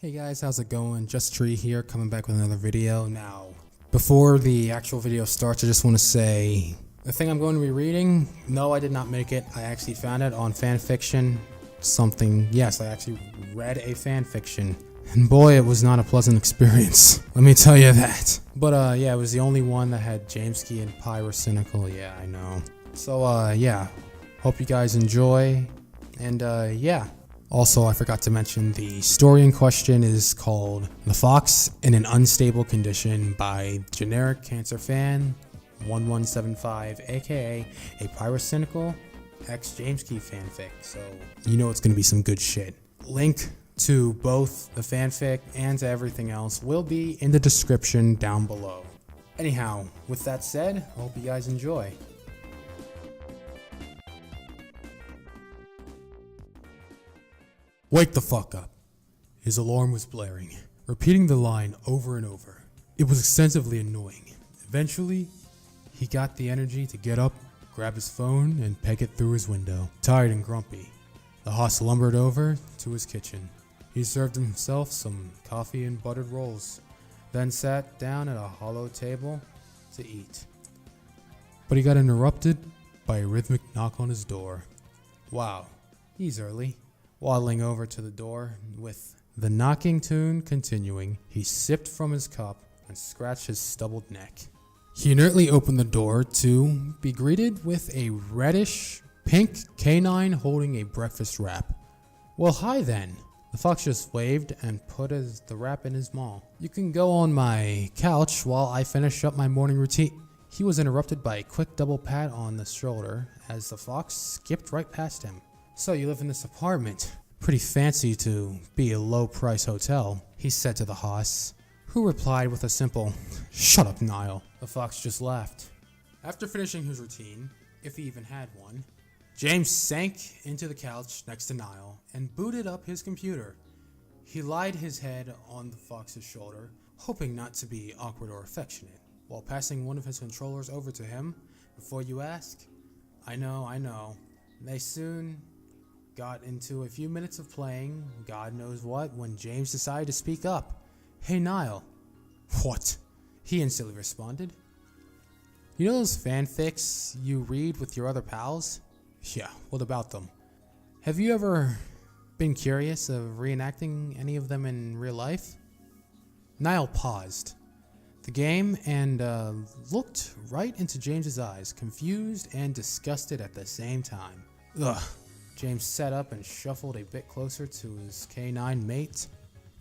Hey guys, how's it going? Jameskii here, coming back with another video. Now, before the actual video starts, I just want to say the thing I'm going to be reading, no, I did not make it. I actually found it on fanfiction. Yes, I actually read a fanfiction. And boy, it was not a pleasant experience. Let me tell you that. But yeah, it was the only one that had Jameskii and Pyrocinical. Yeah, I know. So yeah, hope you guys enjoy. And yeah. Also, I forgot to mention the story in question is called The Fox in an Unstable Condition by Generic Cancer Fan 1175, aka a Pyrocinical x Jameskii fanfic. So you know it's going to be some good shit. Link to both the fanfic and to everything else will be in the description down below. Anyhow, with that said, I hope you guys enjoy. Wake the fuck up. His alarm was blaring, repeating the line over and over. It was extensively annoying. Eventually, he got the energy to get up, grab his phone, and peg it through his window. Tired and grumpy, the hoss lumbered over to his kitchen. He served himself some coffee and buttered rolls, then sat down at a hollow table to eat. But he got interrupted by a rhythmic knock on his door. Wow, he's early. Waddling over to the door, with the knocking tune continuing, he sipped from his cup and scratched his stubbled neck. He inertly opened the door to be greeted with a reddish pink canine holding a breakfast wrap. Well, hi then. The fox just waved and put the wrap in his maw. You can go on my couch while I finish up my morning routine. He was interrupted by a quick double pat on the shoulder as the fox skipped right past him. So you live in this apartment. Pretty fancy to be a low-price hotel, he said to the hoss, who replied with a simple, "Shut up, Niall." The fox just laughed. After finishing his routine, if he even had one, James sank into the couch next to Niall and booted up his computer. He laid his head on the fox's shoulder, hoping not to be awkward or affectionate, while passing one of his controllers over to him. Before you ask, I know. They soon got into a few minutes of playing God knows what when James decided to speak up. "Hey Niall." "What?" he instantly responded. "You know those fanfics you read with your other pals?" "Yeah, what about them?" "Have you ever been curious of reenacting any of them in real life?" Niall paused the game and looked right into James's eyes, confused and disgusted at the same time. Ugh. James sat up and shuffled a bit closer to his canine mate.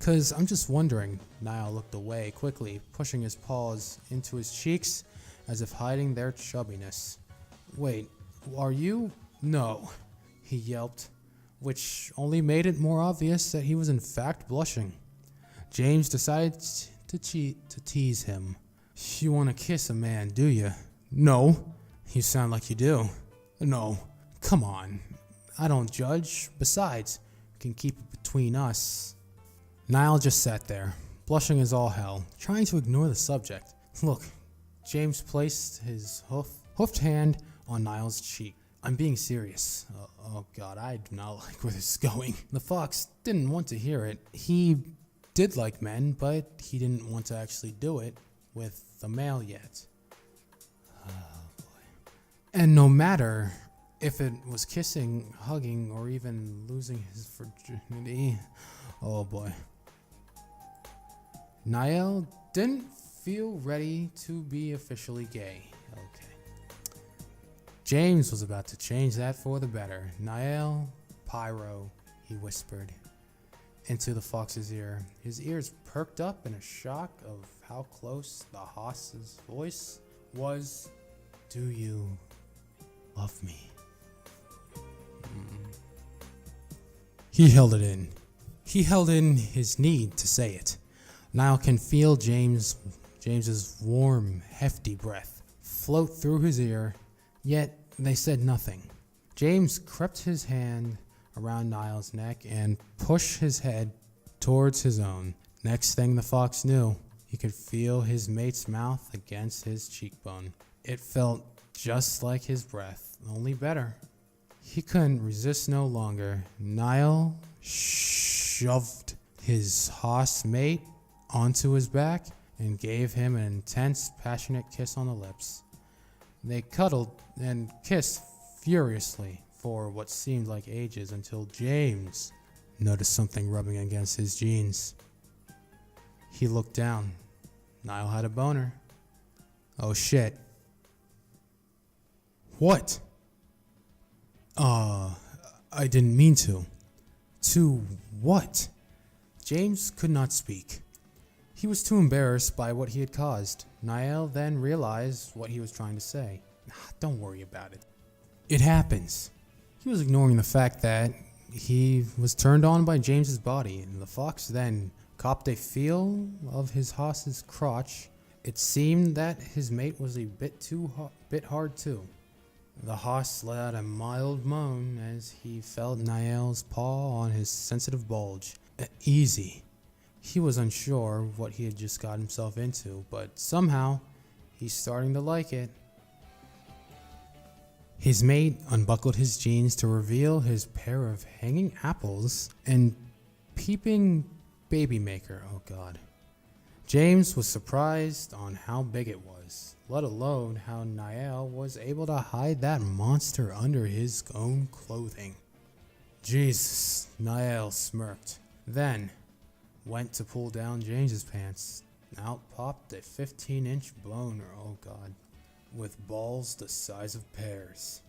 "'Cause I'm just wondering." Niall looked away quickly, pushing his paws into his cheeks as if hiding their chubbiness. "Wait, are you?" "No," he yelped, which only made it more obvious that he was in fact blushing. James decided to tease him. "You want to kiss a man, do you?" "No." "You sound like you do." "No." "Come on. I don't judge. Besides, we can keep it between us." Niall just sat there, blushing as all hell, trying to ignore the subject. "Look," James placed his hoofed hand on Niall's cheek. "I'm being serious." Oh god, I do not like where this is going. The fox didn't want to hear it. He did like men, but he didn't want to actually do it with a male yet. Oh boy. And no matter if it was kissing, hugging, or even losing his virginity. Oh boy. Niall didn't feel ready to be officially gay. Okay. James was about to change that for the better. "Niall, Pyro," he whispered into the fox's ear. His ears perked up in a shock of how close the hoss's voice was. "Do you love me?" He held it in. He held in his need to say it. Niall can feel James's warm, hefty breath float through his ear, yet they said nothing. James crept his hand around Niall's neck and pushed his head towards his own. Next thing the fox knew, he could feel his mate's mouth against his cheekbone. It felt just like his breath, only better. He couldn't resist no longer. Niall shoved his hoss mate onto his back and gave him an intense, passionate kiss on the lips. They cuddled and kissed furiously for what seemed like ages until James noticed something rubbing against his jeans. He looked down. Niall had a boner. Oh shit. What? I didn't mean to. To what? James could not speak. He was too embarrassed by what he had caused. Niall then realized what he was trying to say. Don't worry about it. It happens. He was ignoring the fact that he was turned on by James's body, and the fox then copped a feel of his hoss's crotch. It seemed that his mate was a bit hard too. The hoss let out a mild moan as he felt Niall's paw on his sensitive bulge. Easy. He was unsure what he had just got himself into, but somehow he's starting to like it. His mate unbuckled his jeans to reveal his pair of hanging apples and peeping baby maker. Oh god. James was surprised on how big it was, let alone how Niall was able to hide that monster under his own clothing. Jesus, Niall smirked, then went to pull down James's pants. Out popped a 15-inch boner, oh god, with balls the size of pears.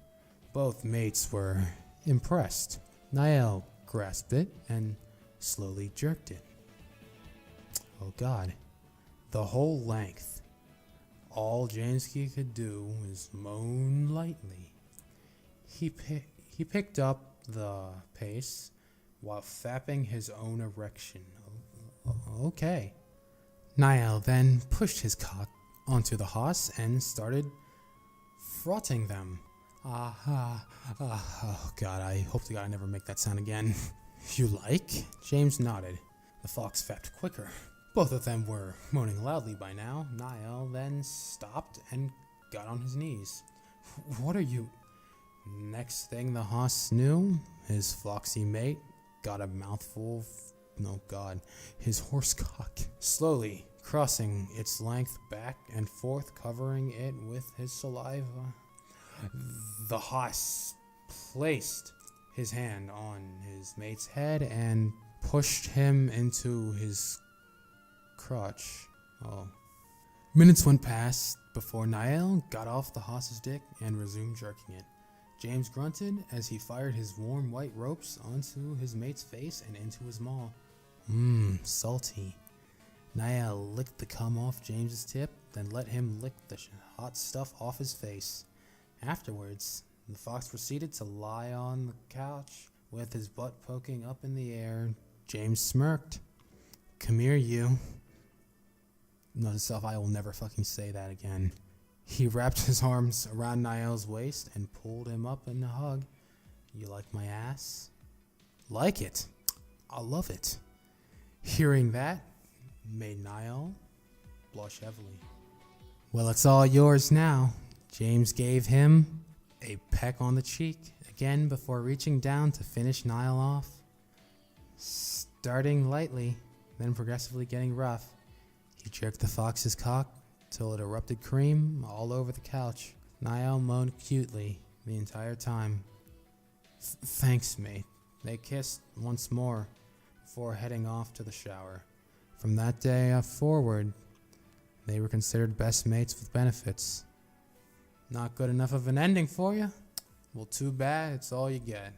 Both mates were impressed. Niall grasped it and slowly jerked it. Oh god, the whole length. All Jameskii could do was moan lightly. He picked up the pace while fapping his own erection. Okay. Niall then pushed his cock onto the hoss and started frotting them. Oh god, I hope to god I never make that sound again. You like? James nodded. The fox fapped quicker. Both of them were moaning loudly by now. Niall then stopped and got on his knees. What are you? Next thing the hoss knew, his foxy mate got a mouthful of, oh god, his horse cock, slowly crossing its length back and forth, covering it with his saliva. The hoss placed his hand on his mate's head and pushed him into his crotch. Oh. Minutes went past before Niall got off the hoss's dick and resumed jerking it. James grunted as he fired his warm white ropes onto his mate's face and into his maw. Salty. Niall licked the cum off James's tip, then let him lick the hot stuff off his face. Afterwards, the fox proceeded to lie on the couch with his butt poking up in the air. James smirked. Come here, you. Note to self, I will never fucking say that again. He wrapped his arms around Niall's waist and pulled him up in a hug. You like my ass? Like it. I love it. Hearing that made Niall blush heavily. Well, it's all yours now. James gave him a peck on the cheek again before reaching down to finish Niall off. Starting lightly, then progressively getting rough, he jerked the fox's cock till it erupted cream all over the couch. Niall moaned cutely the entire time. Thanks, mate. They kissed once more before heading off to the shower. From that day forward, they were considered best mates with benefits. Not good enough of an ending for you? Well, too bad, it's all you get.